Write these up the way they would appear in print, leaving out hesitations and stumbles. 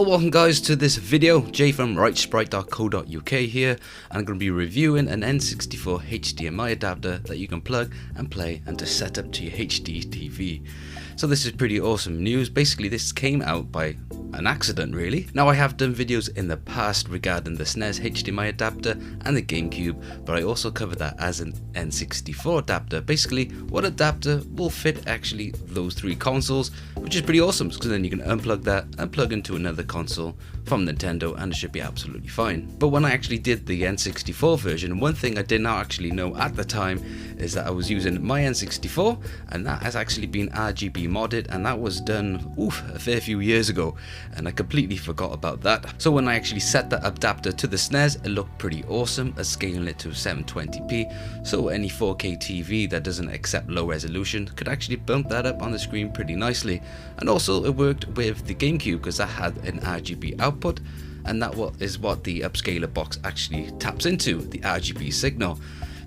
Well, welcome guys to this video. Jay from rightsprite.co.uk here, and I'm going to be reviewing an N64 HDMI adapter that you can plug and play and to set up to your HD TV. So this is pretty awesome news. Basically this came out by an accident really. Now I have done videos in the past regarding the Snes HDMI adapter and the Gamecube, but I also covered that as an N64 adapter. Basically what adapter will fit actually those three consoles, which is pretty awesome because then you can unplug that and plug into another console from Nintendo and it should be absolutely fine. But when I actually did the N64 version, one thing I did not actually know at the time is that I was using my N64 and that has actually been RGB modded, and that was done a fair few years ago, and I completely forgot about that. So when I actually set the adapter to the SNES, it looked pretty awesome as scaling it to 720p, so any 4K TV that doesn't accept low resolution could actually bump that up on the screen pretty nicely. And also it worked with the Gamecube because that had an RGB output, and that is what the upscaler box actually taps into, the RGB signal.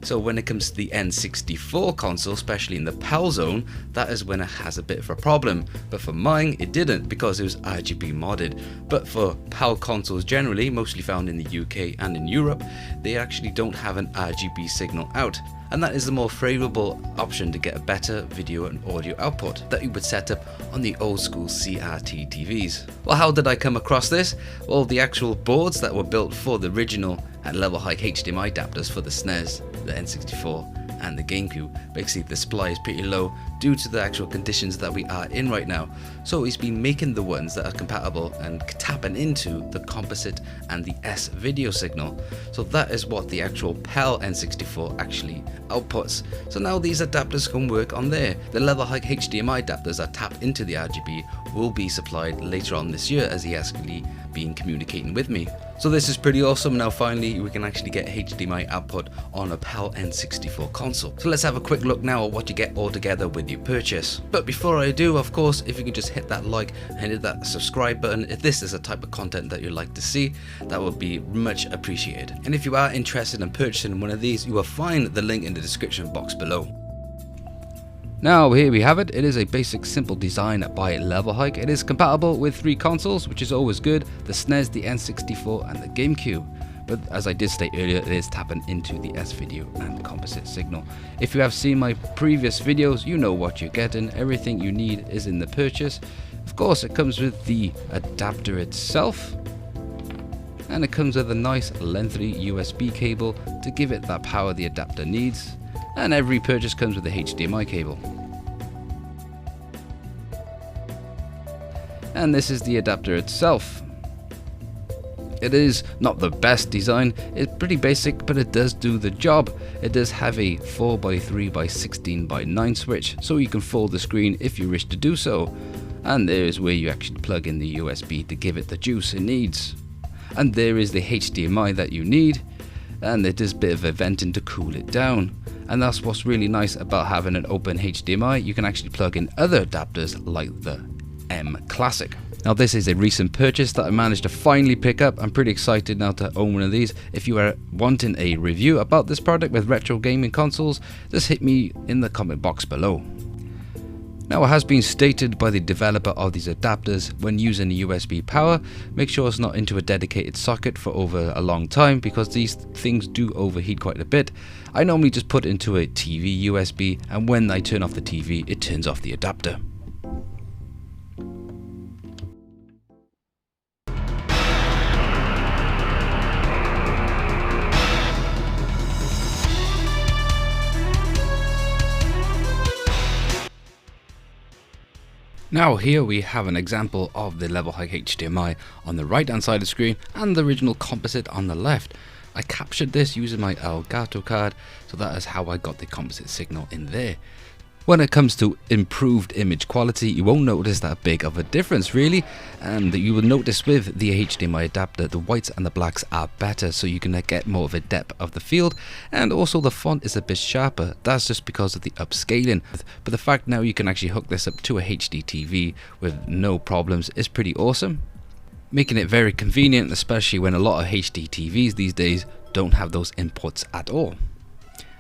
So when it comes to the N64 console, especially in the PAL zone, that is when it has a bit of a problem. But for mine, it didn't because it was RGB modded. But for PAL consoles generally, mostly found in the UK and in Europe, they actually don't have an RGB signal out. And that is the more favourable option to get a better video and audio output that you would set up on the old school CRT TVs. Well, how did I come across this? Well, the actual boards that were built for the original and levelhike HDMI adapters for the SNES, the N64 and the Gamecube, basically the supply is pretty low due to the actual conditions that we are in right now. So he's been making the ones that are compatible and tapping into the composite and the S video signal. So that is what the actual PAL N64 actually outputs. So now these adapters can work on there. The levelhike HDMI adapters that tap into the RGB will be supplied later on this year, as he actually been communicating with me. So this is pretty awesome. Now finally we can actually get HDMI output on a PAL N64 console. So let's have a quick look now at what you get all together with your purchase. But before I do, of course, if you can just hit that like and hit that subscribe button if this is a type of content that you'd like to see, that would be much appreciated. And if you are interested in purchasing one of these, you will find the link in the description box below. Now here we have it. It is a basic simple design by levelhike. It is compatible with three consoles, which is always good: the SNES, the N64 and the Gamecube. But as I did state earlier, it is tapping into the S video and composite signal. If you have seen my previous videos, you know what you're getting. Everything you need is in the purchase. Of course it comes with the adapter itself, and it comes with a nice lengthy USB cable to give it that power the adapter needs. And every purchase comes with a HDMI cable. And this is the adapter itself. It is not the best design, it's pretty basic, but it does do the job. It does have a 4x3x16x9 switch, so you can fold the screen if you wish to do so. And there is where you actually plug in the USB to give it the juice it needs. And there is the HDMI that you need, and it is a bit of a venting to cool it down. And that's what's really nice about having an open HDMI. You can actually plug in other adapters like the M Classic. Now this is a recent purchase that I managed to finally pick up. I'm pretty excited now to own one of these. If you are wanting a review about this product with retro gaming consoles, just hit me in the comment box below. Now it has been stated by the developer of these adapters, when using the USB power, make sure it's not into a dedicated socket for over a long time because these things do overheat quite a bit. I normally just put it into a TV USB, and when I turn off the TV it turns off the adapter. Now here we have an example of the levelhike HDMI on the right hand side of the screen and the original composite on the left. I captured this using my Elgato card, so that is how I got the composite signal in there. When it comes to improved image quality, you won't notice that big of a difference really, and you will notice with the HDMI adapter the whites and the blacks are better, so you can get more of a depth of the field, and also the font is a bit sharper. That's just because of the upscaling. But the fact now you can actually hook this up to a HD TV with no problems is pretty awesome, making it very convenient, especially when a lot of HD TVs these days don't have those inputs at all.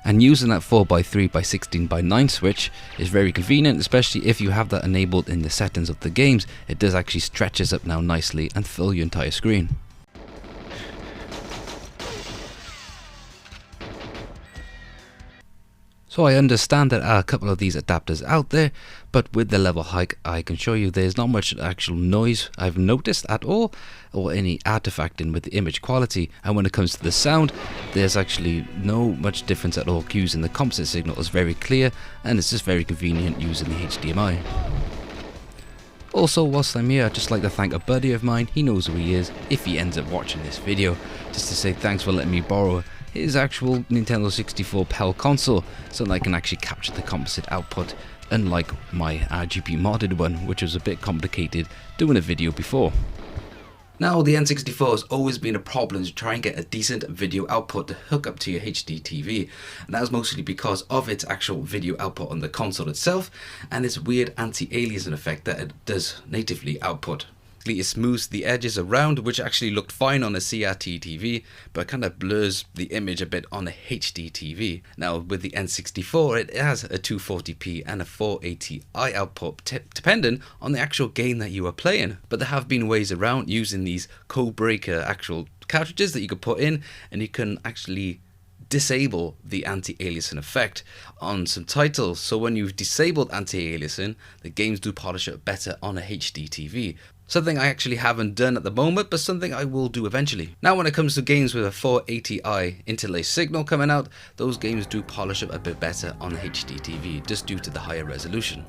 And using that 4x3x16x9 switch is very convenient, especially if you have that enabled in the settings of the games. It does actually stretches up now nicely and fill your entire screen. So I understand there are a couple of these adapters out there, but with the level hike I can show you there's not much actual noise I've noticed at all, or any artifacting with the image quality, and when it comes to the sound there's actually no much difference at all. Using the composite signal is very clear, and it's just very convenient using the HDMI. Also, whilst I'm here, I'd just like to thank a buddy of mine. He knows who he is if he ends up watching this video, just to say thanks for letting me borrow his actual Nintendo 64 PAL console so that I can actually capture the composite output, unlike my RGB modded one, which was a bit complicated doing a video before. Now, the N64 has always been a problem to try and get a decent video output to hook up to your HD TV, and that was mostly because of its actual video output on the console itself and its weird anti-aliasing effect that it does natively output. It smooths the edges around, which actually looked fine on a CRT TV, but kind of blurs the image a bit on a HD TV. Now with the N64 it has a 240p and a 480i output depending on the actual game that you are playing, but there have been ways around using these code breaker actual cartridges that you could put in, and you can actually disable the anti-aliasing effect on some titles. So when you've disabled anti-aliasing, the games do polish up better on a HD TV. Something I actually haven't done at the moment, but something I will do eventually. Now when it comes to games with a 480i interlace signal coming out, those games do polish up a bit better on HD TV, just due to the higher resolution.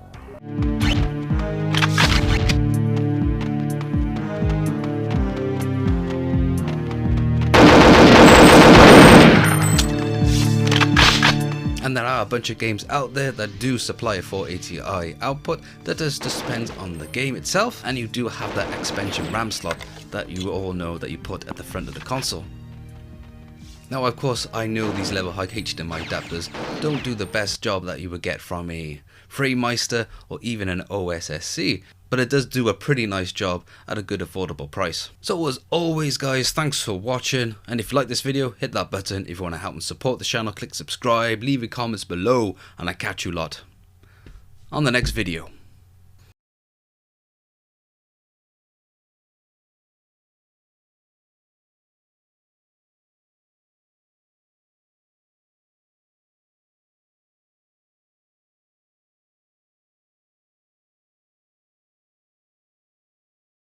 And there are a bunch of games out there that do supply a 480i output. That does just depend on the game itself, and you do have that expansion RAM slot that you all know that you put at the front of the console. Now of course I know these levelhike HDMI adapters don't do the best job that you would get from a FrameMeister or even an OSSC, but it does do a pretty nice job at a good affordable price. So as always guys, thanks for watching, and if you like this video, hit that button. If you want to help and support the channel, click subscribe, leave your comments below, and I catch you lot on the next video.